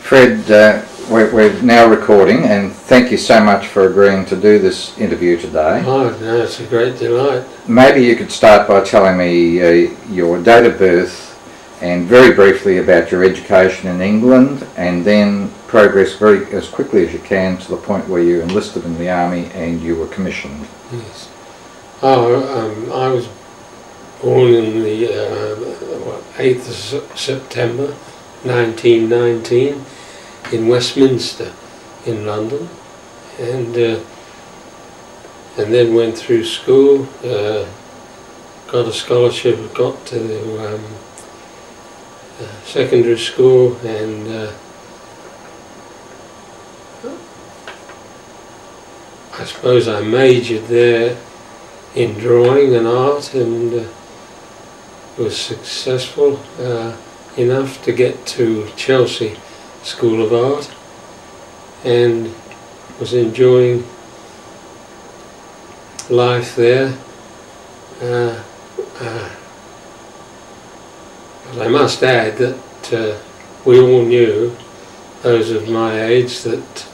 Fred, we're now recording, and thank you so much for agreeing to do this interview today. Oh, no, it's a great delight. Maybe you could start by telling me your date of birth and very briefly about your education in England, and then progress as quickly as you can to the point where you enlisted in the army and you were commissioned. Yes. I was born in the 8th of September 1919 in Westminster in London, and then went through school, got a scholarship, got to secondary school, and I suppose I majored there in drawing and art, and was successful enough to get to Chelsea School of Art, and was enjoying life there. But I must add that we all knew, those of my age, that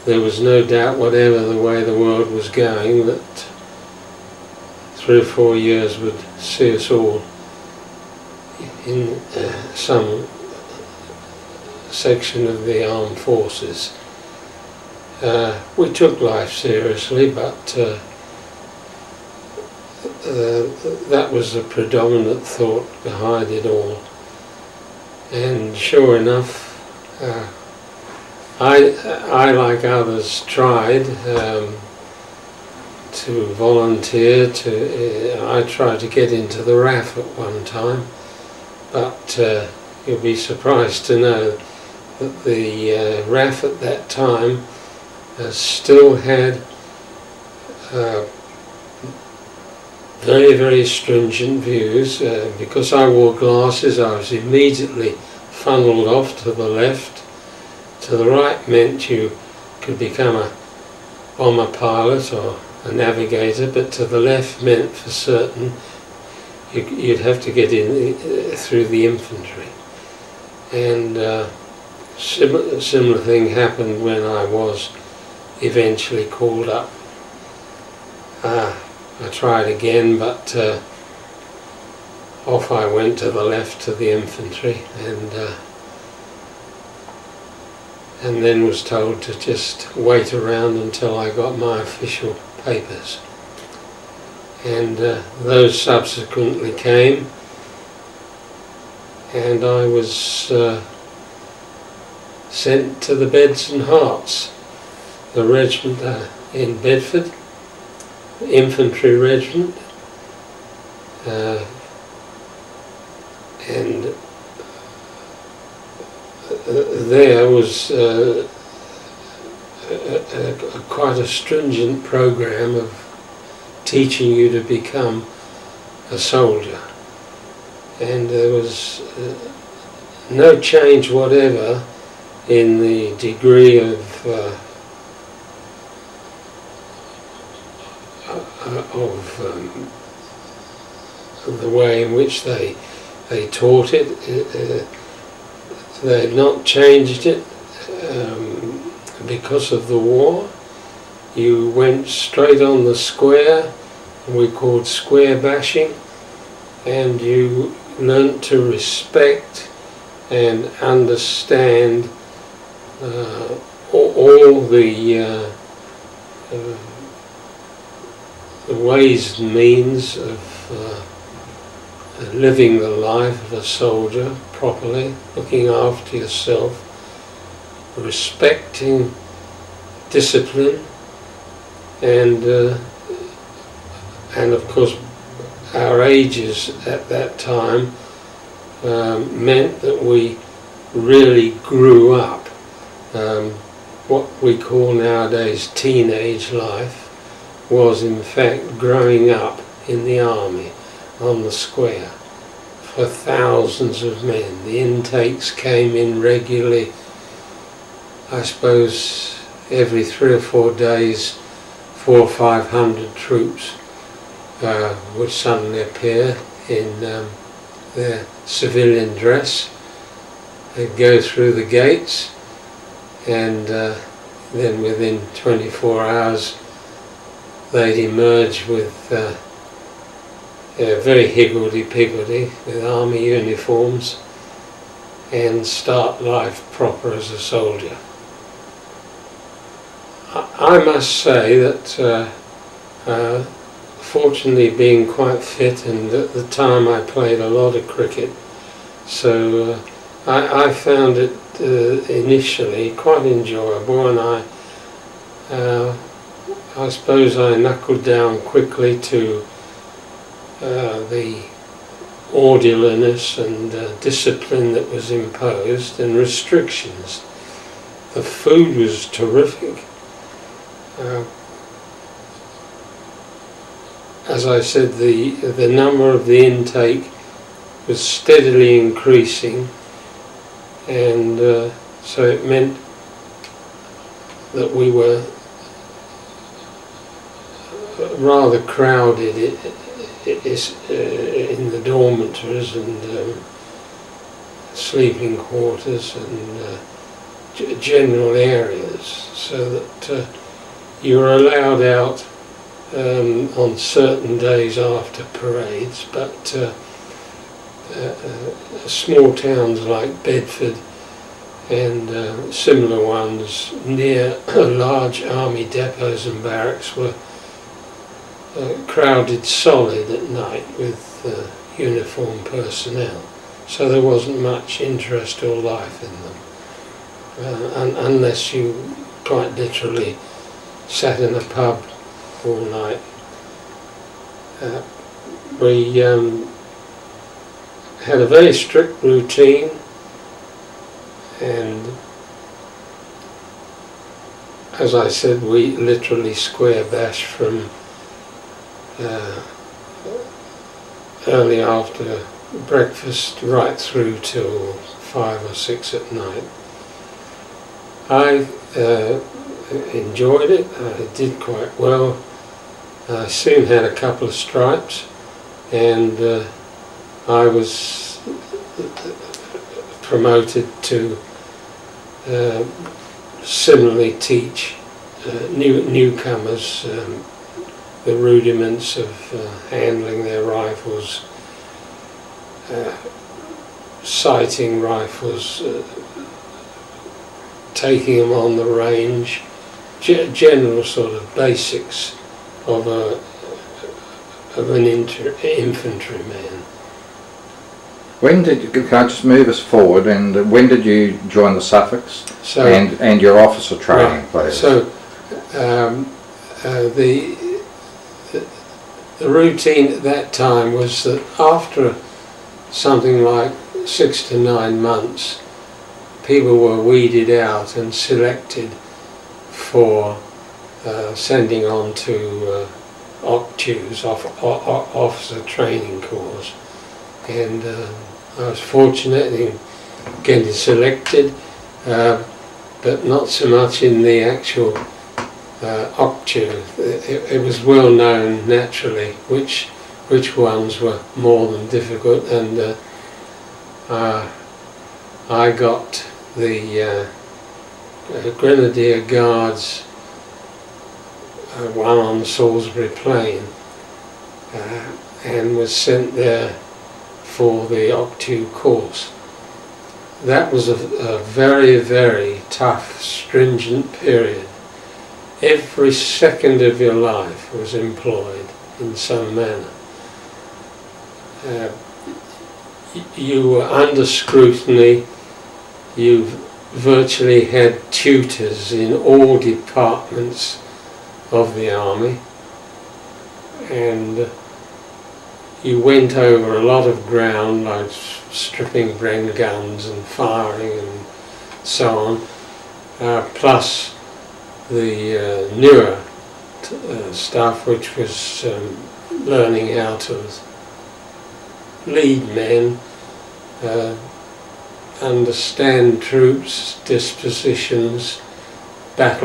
there was no doubt whatever the way the world was going that 3 or 4 years would see us all in some section of the armed forces. We took life seriously, but that was the predominant thought behind it all. And sure enough, I like others, tried to volunteer. I tried to get into the RAF at one time, but you'll be surprised to know that the RAF at that time still had very, very stringent views. Because I wore glasses, I was immediately funneled off to the left. To the right meant you could become a bomber pilot or a navigator, but to the left meant for certain you'd have to get in through the infantry. And similar thing happened when I was eventually called up. I tried again, but off I went to the left to the infantry, and then was told to just wait around until I got my official papers. And those subsequently came, and I was sent to the Beds and Hearts, the regiment in Bedford, infantry regiment, and there was quite a stringent program of teaching you to become a soldier, and there was no change whatever in the degree of the way in which they taught it. They had not changed it because of the war. You went straight on the square, we called square bashing, and you learnt to respect and understand all the ways and means of living the life of a soldier properly, looking after yourself, respecting discipline, and of course our ages at that time meant that we really grew up. What we call nowadays teenage life was in fact growing up in the army on the square for thousands of men. The intakes came in regularly. I suppose every 3 or 4 days 400 or 500 troops would suddenly appear in their civilian dress, they'd go through the gates, and then within 24 hours they'd emerge with very higgledy-piggledy with army uniforms and start life proper as a soldier. I must say that fortunately being quite fit, and at the time I played a lot of cricket, so I found it initially quite enjoyable, and I suppose I knuckled down quickly to the orderliness and discipline that was imposed and restrictions. The food was terrific. As I said, the number of the intake was steadily increasing, and so it meant that we were rather crowded in the dormitories and sleeping quarters and general areas, so that you were allowed out on certain days after parades, but small towns like Bedford and similar ones near large army depots and barracks were crowded solid at night with uniformed personnel, so there wasn't much interest or life in them, unless you quite literally sat in a pub all night. We had a very strict routine, and as I said, we literally square bash from early after breakfast right through till 5 or 6 at night. I enjoyed it. I did quite well. I soon had a couple of stripes, and I was promoted to similarly teach newcomers the rudiments of handling their rifles, sighting rifles, taking them on the range, general sort of basics of an infantryman. When did you, can I just move us forward, and when did you join the Suffolks and your officer training, please? So the routine at that time was that after something like 6 to 9 months, people were weeded out and selected for sending on to OCTUs, officer training course, and I was fortunate in getting selected, but not so much in the actual OCTU. It was well known naturally which ones were more than difficult, and I got the Grenadier Guards one on Salisbury Plain, and was sent there for the OCTU course. That was a very, very tough, stringent period. Every second of your life was employed in some manner. You were under scrutiny. You virtually had tutors in all departments of the army, and you went over a lot of ground, like stripping Bren guns and firing and so on, plus the newer stuff, which was learning how to lead men, understand troops, dispositions, battle